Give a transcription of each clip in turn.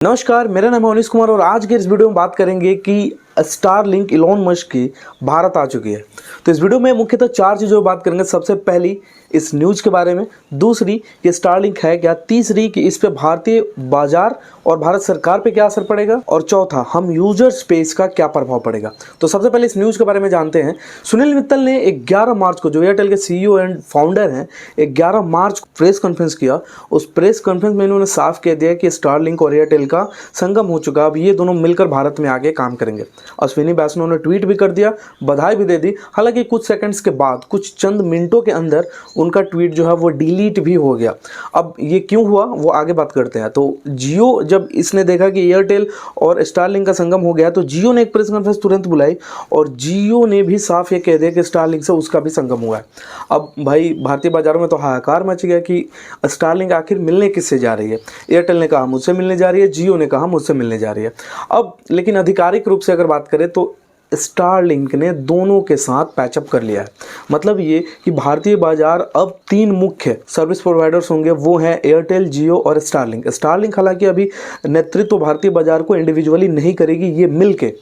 नमस्कार, मेरा नाम है अनिश कुमार और आज के इस वीडियो में बात करेंगे कि स्टारलिंक इलॉन मस्क की भारत आ चुकी है। तो इस वीडियो में मुख्यतः चार चीज़ों बात करेंगे। सबसे पहली इस न्यूज़ के बारे में, दूसरी कि स्टारलिंक है क्या, तीसरी कि इस पे भारतीय बाजार और भारत सरकार पे क्या असर पड़ेगा, और चौथा हम यूजर्स पे इसका क्या प्रभाव पड़ेगा। तो सबसे पहले इस न्यूज़ के बारे में जानते हैं। सुनील मित्तल ने 11 मार्च को, जो एयरटेल के सीईओ एंड फाउंडर हैं, 11 मार्च प्रेस कॉन्फ्रेंस किया। उस प्रेस कॉन्फ्रेंस में इन्होंने साफ कह दिया कि स्टारलिंक और एयरटेल का संगम हो चुका। अब ये दोनों मिलकर भारत में आगे काम करेंगे। अश्विनी वैष्णव ने ट्वीट भी कर दिया, बधाई भी दे दी। हालांकि कुछ सेकंड्स के बाद, कुछ चंद मिनटों के अंदर उनका ट्वीट जो है वो डिलीट भी हो गया। अब ये क्यों हुआ वो आगे बात करते हैं। तो जियो, जब इसने देखा कि एयरटेल और स्टारलिंक का संगम हो गया, तो जियो ने एक प्रेस कॉन्फ्रेंस तुरंत बुलाई और जियो ने भी साफ ये कह दिया कि स्टारलिंक से उसका भी संगम हुआ है। अब भाई भारतीय बाजारों में तो हाहाकार मच गया कि स्टारलिंक आखिर मिलने किससे जा रही है। एयरटेल ने कहा मुझसे मिलने जा रही है, जियो ने कहा मुझसे मिलने जा रही है। अब लेकिन आधिकारिक रूप से अगर बात करें तो स्टारलिंक ने दोनों के साथ पैचअप कर लिया है। मतलब ये कि भारतीय बाजार अब 3 मुख्य सर्विस प्रोवाइडर्स होंगे, वो हैं एयरटेल, जियो और स्टारलिंक। स्टारलिंक हालांकि अभी नेतृत्व भारतीय बाजार को इंडिविजुअली नहीं करेगी, ये मिलके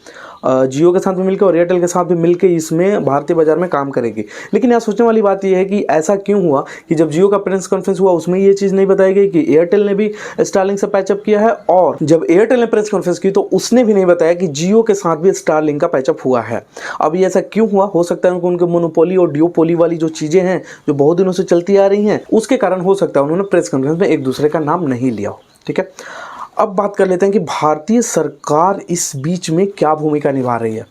जियो के साथ भी मिलकर और एयरटेल के साथ भी मिलकर इसमें भारतीय बाजार में काम करेगी। लेकिन यहाँ सोचने वाली बात यह है कि ऐसा क्यों हुआ कि जब जियो का प्रेस कॉन्फ्रेंस हुआ उसमें ये चीज़ नहीं बताई गई कि एयरटेल ने भी स्टारलिंक से पैचअप किया है, और जब एयरटेल ने प्रेस कॉन्फ्रेंस की तो उसने भी नहीं बताया कि जियो के साथ भी स्टारलिंक का पैचअप हुआ है। अब ये ऐसा क्यों हुआ? हो सकता है उनके मोनोपोली और डियोपोली वाली जो चीज़ें हैं जो बहुत दिनों से चलती आ रही हैं, उसके कारण हो सकता है उन्होंने प्रेस कॉन्फ्रेंस में एक दूसरे का नाम नहीं लिया हो। ठीक है, अब बात कर लेते हैं कि भारतीय सरकार इस बीच में क्या भूमिका निभा रही है।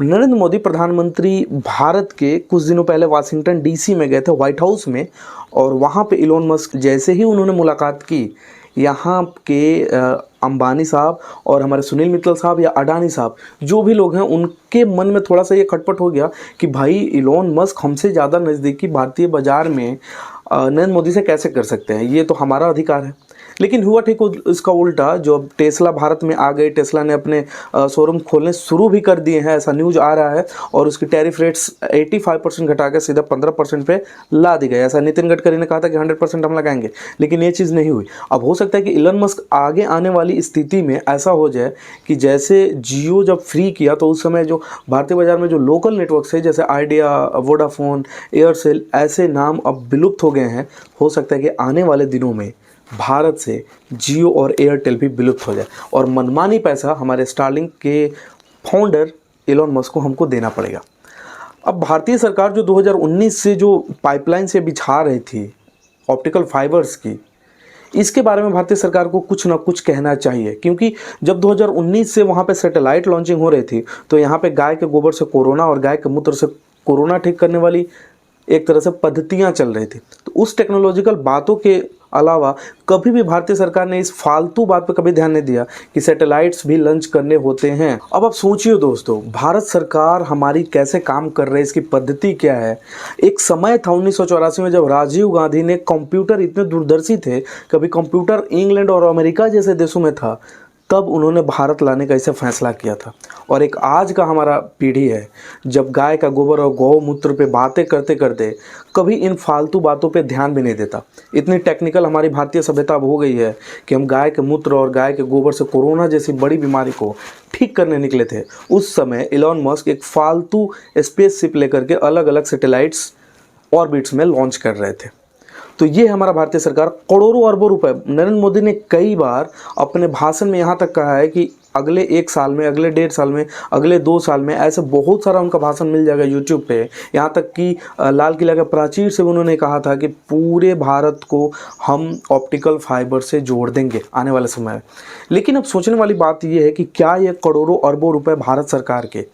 नरेंद्र मोदी प्रधानमंत्री भारत के कुछ दिनों पहले वाशिंगटन डीसी में गए थे, व्हाइट हाउस में, और वहाँ पे इलोन मस्क जैसे ही उन्होंने मुलाकात की, यहाँ के अंबानी साहब और हमारे सुनील मित्तल साहब या अडानी साहब, जो भी लोग हैं, उनके मन में थोड़ा सा ये खटपट हो गया कि भाई इलोन मस्क हमसे ज़्यादा नज़दीकी भारतीय बाजार में नरेंद्र मोदी से कैसे कर सकते हैं, ये तो हमारा अधिकार है। लेकिन हुआ ठीक इसका उल्टा। जो अब टेस्ला भारत में आ गई, टेस्ला ने अपने शोरूम खोलने शुरू भी कर दिए हैं, ऐसा न्यूज़ आ रहा है, और उसकी टैरिफ रेट्स 85% घटा के सीधा 15% पे ला दी गई। ऐसा नितिन गडकरी ने कहा था कि 100% हम लगाएंगे, लेकिन ये चीज़ नहीं हुई। अब हो सकता है कि इलोन मस्क आगे आने वाली स्थिति में ऐसा हो जाए कि जैसे जियो जब फ्री किया तो उस समय जो भारतीय बाजार में जो लोकल नेटवर्क्स है, जैसे आइडिया, वोडाफोन, एयरसेल, ऐसे नाम अब विलुप्त हो गए हैं। हो सकता है कि आने वाले दिनों में भारत से जियो और एयरटेल भी विलुप्त हो जाए और मनमानी पैसा हमारे स्टारलिंक के फाउंडर इलोन मस्क को हमको देना पड़ेगा। अब भारतीय सरकार जो 2019 से जो पाइपलाइन से बिछा रही थी ऑप्टिकल फाइबर्स की, इसके बारे में भारतीय सरकार को कुछ ना कुछ कहना चाहिए, क्योंकि जब 2019 से वहाँ पे सैटेलाइट लॉन्चिंग हो रही थी तो यहाँ पे गाय के गोबर से कोरोना और गाय के मूत्र से कोरोना ठीक करने वाली एक तरह से पद्धतियाँ चल रही थी। तो उस टेक्नोलॉजिकल बातों के अलावा कभी भी भारतीय सरकार ने इस फालतू बात पर कभी ध्यान नहीं दिया कि सैटेलाइट्स भी लॉन्च करने होते हैं। अब आप सोचिए दोस्तों, भारत सरकार हमारी कैसे काम कर रही है, इसकी पद्धति क्या है। एक समय था 1984 में जब राजीव गांधी ने, कंप्यूटर इतने दूरदर्शी थे, कभी कंप्यूटर इंग्लैंड और अमेरिका जैसे देशों में था, तब उन्होंने भारत लाने का इसे फैसला किया था। और एक आज का हमारा पीढ़ी है जब गाय का गोबर और गौमूत्र पे बातें करते करते कभी इन फालतू बातों पे ध्यान भी नहीं देता। इतनी टेक्निकल हमारी भारतीय सभ्यता अब हो गई है कि हम गाय के मूत्र और गाय के गोबर से कोरोना जैसी बड़ी बीमारी को ठीक करने निकले थे। उस समय इलोन मस्क एक फालतू स्पेसशिप लेकर के अलग अलग सैटेलाइट्स ऑर्बिट्स में लॉन्च कर रहे थे। तो ये हमारा भारतीय सरकार करोड़ों अरबों रुपए, नरेंद्र मोदी ने कई बार अपने भाषण में यहाँ तक कहा है कि अगले 1 साल में, अगले 1.5 साल में, अगले 2 साल में, ऐसे बहुत सारा उनका भाषण मिल जाएगा यूट्यूब पे। यहाँ तक कि लाल किला के प्राचीर से उन्होंने कहा था कि पूरे भारत को हम ऑप्टिकल फाइबर से जोड़ देंगे आने वाले समय में। लेकिन अब सोचने वाली बात यह है कि क्या ये करोड़ों अरबों रुपए भारत सरकार के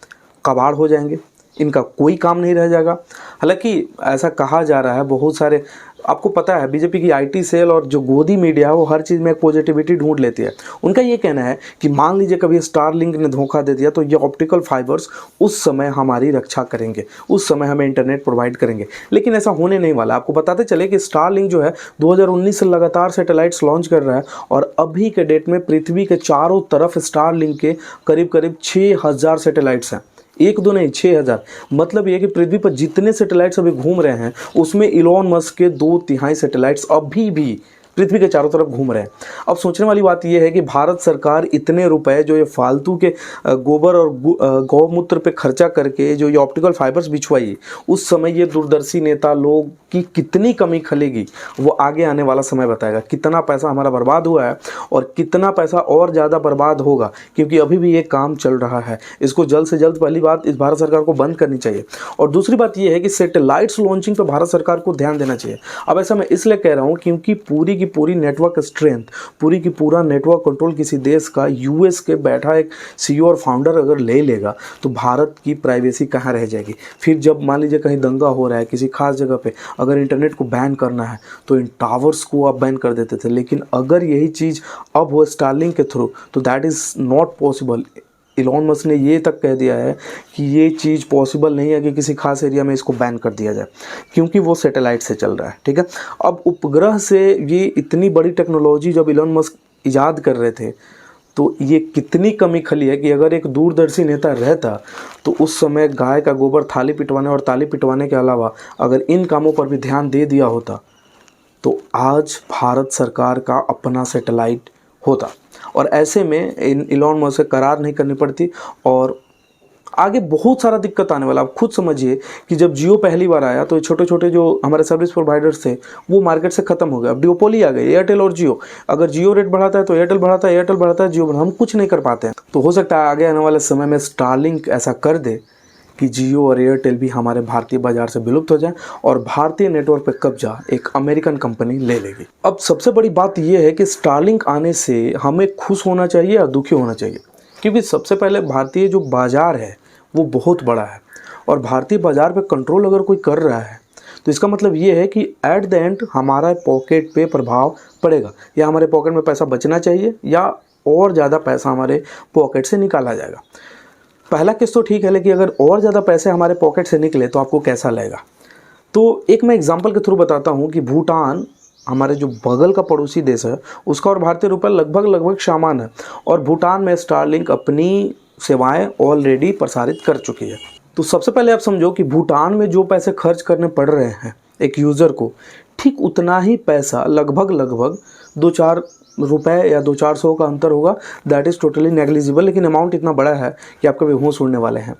कबाड़ हो जाएंगे, इनका कोई काम नहीं रह जाएगा। हालांकि ऐसा कहा जा रहा है, बहुत सारे, आपको पता है बीजेपी की आईटी सेल और जो गोदी मीडिया है वो हर चीज़ में एक पॉजिटिविटी ढूंढ लेती है। उनका ये कहना है कि मान लीजिए कभी स्टारलिंक ने धोखा दे दिया तो ये ऑप्टिकल फाइबर्स उस समय हमारी रक्षा करेंगे, उस समय हमें इंटरनेट प्रोवाइड करेंगे। लेकिन ऐसा होने नहीं वाला। आपको बताते चले कि स्टारलिंक जो है 2019 से लगातार सैटेलाइट्स लॉन्च कर रहा है और अभी के डेट में पृथ्वी के चारों तरफ स्टारलिंक के करीब करीब 6000 सैटेलाइट्स हैं। 1-2 नहीं, 6000। मतलब ये कि पृथ्वी पर जितने सैटेलाइट्स अभी घूम रहे हैं उसमें इलोन मस्क के 2/3 सैटेलाइट्स अभी भी पृथ्वी के चारों तरफ घूम रहे हैं। अब सोचने वाली बात यह है कि भारत सरकार इतने रुपए जो ये फालतू के गोबर और गौमूत्र पे खर्चा करके जो ये ऑप्टिकल फाइबर्स बिछवाई, उस समय ये दूरदर्शी नेता लोग की कितनी कमी खलेगी वो आगे आने वाला समय बताएगा। कितना पैसा हमारा बर्बाद हुआ है और कितना पैसा और ज़्यादा बर्बाद होगा, क्योंकि अभी भी ये काम चल रहा है। इसको जल्द से जल्द पहली बात इस भारत सरकार को बंद करनी चाहिए। और दूसरी बात ये है कि सैटेलाइट्स लॉन्चिंग पर भारत सरकार को ध्यान देना चाहिए। अब ऐसा मैं इसलिए कह रहा हूँ क्योंकि पूरी की पूरी नेटवर्क स्ट्रेंथ, पूरी की पूरा नेटवर्क कंट्रोल किसी देश का यूएस के बैठा एक सीईओ और फाउंडर अगर ले लेगा तो भारत की प्राइवेसी कहाँ रह जाएगी। फिर जब मान लीजिए कहीं दंगा हो रहा है किसी खास जगह पे, अगर इंटरनेट को बैन करना है तो इन टावर्स को आप बैन कर देते थे, लेकिन अगर यही चीज़ अब हो स्टारलिंक के थ्रू तो that is not possible. Elon Musk ने ये तक कह दिया है कि ये चीज़ पॉसिबल नहीं है कि किसी खास एरिया में इसको बैन कर दिया जाए, क्योंकि वो सैटेलाइट से चल रहा है। ठीक है, अब उपग्रह से ये इतनी बड़ी टेक्नोलॉजी जब इलॉन मस्क ईजाद कर रहे थे तो ये कितनी कमी खली है कि अगर एक दूरदर्शी नेता रहता तो उस समय गाय का गोबर थाली पिटवाने और ताली पिटवाने के अलावा अगर इन कामों पर भी ध्यान दे दिया होता तो आज भारत सरकार का अपना सैटेलाइट होता। और ऐसे में इलॉन मस्क से करार नहीं करनी पड़ती और आगे बहुत सारा दिक्कत आने वाला। आप खुद समझिए कि जब जियो पहली बार आया तो छोटे छोटे जो हमारे सर्विस प्रोवाइडर्स थे वो मार्केट से खत्म हो गए। अब डिओपोली आ गई, एयरटेल और जियो। अगर जियो रेट बढ़ाता है तो एयरटेल बढ़ाता है, एयरटेल बढ़ाता है जियो बढ़ाता है, हम कुछ नहीं कर पाते हैं। तो हो सकता है आगे आने वाले समय में स्टारलिंक ऐसा कर दे कि जियो और एयरटेल भी हमारे भारतीय बाजार से विलुप्त हो जाए और भारतीय नेटवर्क पर कब्जा एक अमेरिकन कंपनी ले लेगी। अब सबसे बड़ी बात यह है कि स्टारलिंक आने से हमें खुश होना चाहिए या दुखी होना चाहिए, क्योंकि सबसे पहले भारतीय जो बाज़ार है वो बहुत बड़ा है और भारतीय बाज़ार पे कंट्रोल अगर कोई कर रहा है तो इसका मतलब ये है कि एट द एंड हमारा पॉकेट पे प्रभाव पड़ेगा, या हमारे पॉकेट में पैसा बचना चाहिए या और ज़्यादा पैसा हमारे पॉकेट से निकाला जाएगा। पहला केस तो ठीक है, लेकिन अगर और ज़्यादा पैसे हमारे पॉकेट से निकले तो आपको कैसा लगेगा। तो एक मैं एग्जांपल के थ्रू बताता हूँ कि भूटान हमारे जो बगल का पड़ोसी देश है उसका और भारतीय रुपये लगभग समान है और भूटान में स्टारलिंक अपनी सेवाएं ऑलरेडी प्रसारित कर चुकी है। तो सबसे पहले आप समझो कि भूटान में जो पैसे खर्च करने पड़ रहे हैं एक यूज़र को, ठीक उतना ही पैसा लगभग 2-4 रुपए या 200-400 का अंतर होगा। दैट इज़ टोटली नेग्लिजिबल, लेकिन अमाउंट इतना बड़ा है कि आपके भी होश उड़ने वाले हैं।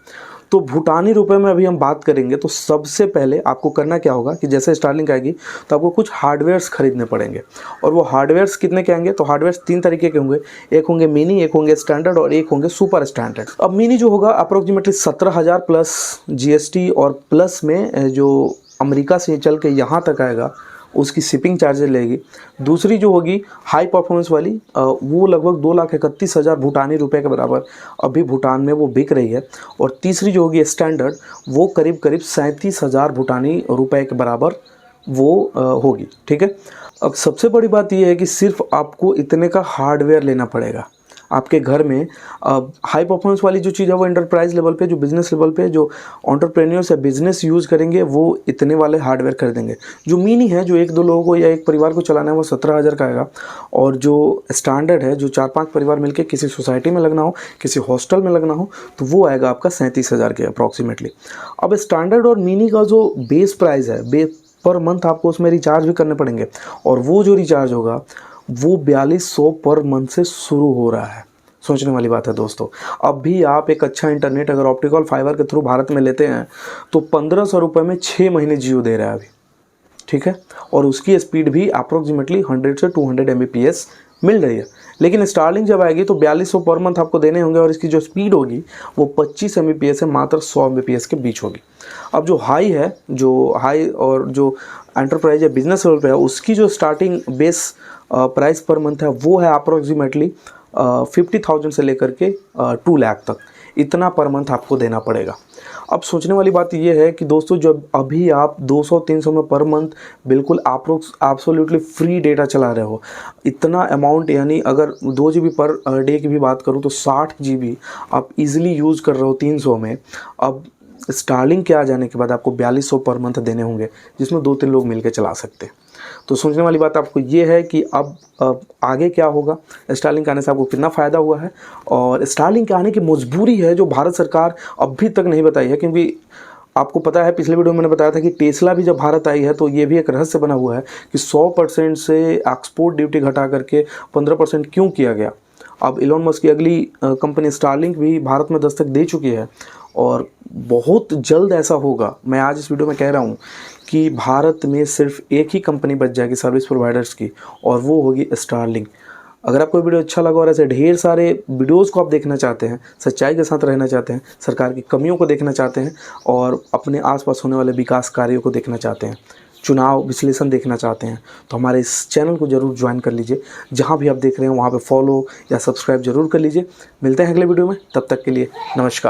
तो भूटानी रुपए में अभी हम बात करेंगे तो सबसे पहले आपको करना क्या होगा कि जैसे स्टारलिंक आएगी तो आपको कुछ हार्डवेयर्स खरीदने पड़ेंगे। और वो हार्डवेयर्स कितने के आएंगे? तो हार्डवेयर्स 3 तरीके के होंगे, एक होंगे मिनी, एक होंगे स्टैंडर्ड और एक होंगे सुपर स्टैंडर्ड। अब मिनी जो होगा अप्रोक्सीमेटली 17,000 प्लस जीएसटी और प्लस में जो अमेरिका से चल के यहाँ तक आएगा उसकी शिपिंग चार्जेस लेगी। दूसरी जो होगी हाई परफॉर्मेंस वाली वो लगभग 2,31,000 भूटानी रुपए के बराबर अभी भूटान में वो बिक रही है। और तीसरी जो होगी स्टैंडर्ड वो करीब 37,000 भूटानी रुपए के बराबर वो होगी। ठीक है, अब सबसे बड़ी बात ये है कि सिर्फ आपको इतने का हार्डवेयर लेना पड़ेगा। आपके घर में हाई परफॉर्मेंस वाली जो चीज़ है वो एंटरप्राइज लेवल पे, जो बिज़नेस लेवल पे जो एंटरप्रेन्योर्स या बिज़नेस यूज़ करेंगे वो इतने वाले हार्डवेयर खरीदेंगे। जो मिनी है जो 1-2 लोगों को या एक परिवार को चलाना है वो 17,000 का आएगा। और जो स्टैंडर्ड है जो 4-5 परिवार मिलकर किसी सोसाइटी में लगना हो, किसी हॉस्टल में लगना हो तो वो आएगा आपका 37,000 के अप्रॉक्सीमेटली। अब स्टैंडर्ड और मिनी का जो बेस प्राइस है पर मंथ आपको उसमें रिचार्ज भी करने पड़ेंगे और वो जो रिचार्ज होगा वो 4,200 पर मंथ से शुरू हो रहा है। सोचने वाली बात है दोस्तों। अब भी आप एक अच्छा इंटरनेट अगर ऑप्टिकल फाइबर के थ्रू भारत में लेते हैं तो 1,500 रुपये में 6 महीने जियो दे रहा है अभी। ठीक है, और उसकी स्पीड भी अप्रोक्सीमेटली 100 से 200 Mbps मिल रही है। लेकिन स्टारलिंक जब आएगी तो 4,200 पर मंथ आपको देने होंगे और इसकी जो स्पीड होगी वो 25 Mbps से मात्र 100 Mbps के बीच होगी। अब जो हाई है, जो हाई और जो एंटरप्राइज या बिजनेस लेवल पे है उसकी जो starting base price per month है वो है अप्रोक्सीमेटली 50,000 से लेकर के 2 लाख तक, इतना पर मंथ आपको देना पड़ेगा। अब सोचने वाली बात यह है कि दोस्तों जब अभी आप 200-300 में पर मंथ बिल्कुल एब्सोल्युटली फ्री डेटा चला रहे हो, इतना अमाउंट यानी अगर 2 GB पर डे की भी बात करूँ तो 60 GB आप इजीली यूज़ कर रहे हो 300 में। अब स्टारलिंक के आ जाने के बाद आपको 4,200 पर मंथ देने होंगे जिसमें 2-3 लोग मिलकर चला सकते हैं। तो सोचने वाली बात आपको ये है कि अब आगे क्या होगा, स्टारलिंक आने से आपको कितना फ़ायदा हुआ है और स्टारलिंक के आने की मजबूरी है जो भारत सरकार अभी तक नहीं बताई है, क्योंकि आपको पता है पिछले वीडियो में मैंने बताया था कि टेस्ला भी जब भारत आई है तो ये भी एक रहस्य बना हुआ है कि 100% से एक्सपोर्ट ड्यूटी घटा करके 15% क्यों किया गया। अब इलॉन मस्क की अगली कंपनी स्टारलिंक भी भारत में दस्तक दे चुकी है और बहुत जल्द ऐसा होगा। मैं आज इस वीडियो में कह रहा हूँ कि भारत में सिर्फ एक ही कंपनी बच जाएगी सर्विस प्रोवाइडर्स की, और वो होगी स्टारलिंक। अगर आपको वीडियो अच्छा लगा और ऐसे ढेर सारे वीडियोस को आप देखना चाहते हैं, सच्चाई के साथ रहना चाहते हैं, सरकार की कमियों को देखना चाहते हैं और अपने आसपास होने वाले विकास कार्यों को देखना चाहते हैं, चुनाव विश्लेषण देखना चाहते हैं, तो हमारे इस चैनल को ज़रूर ज्वाइन कर लीजिए। जहाँ भी आप देख रहे हैं वहाँ पे फॉलो या सब्सक्राइब जरूर कर लीजिए। मिलते हैं अगले वीडियो में, तब तक के लिए नमस्कार।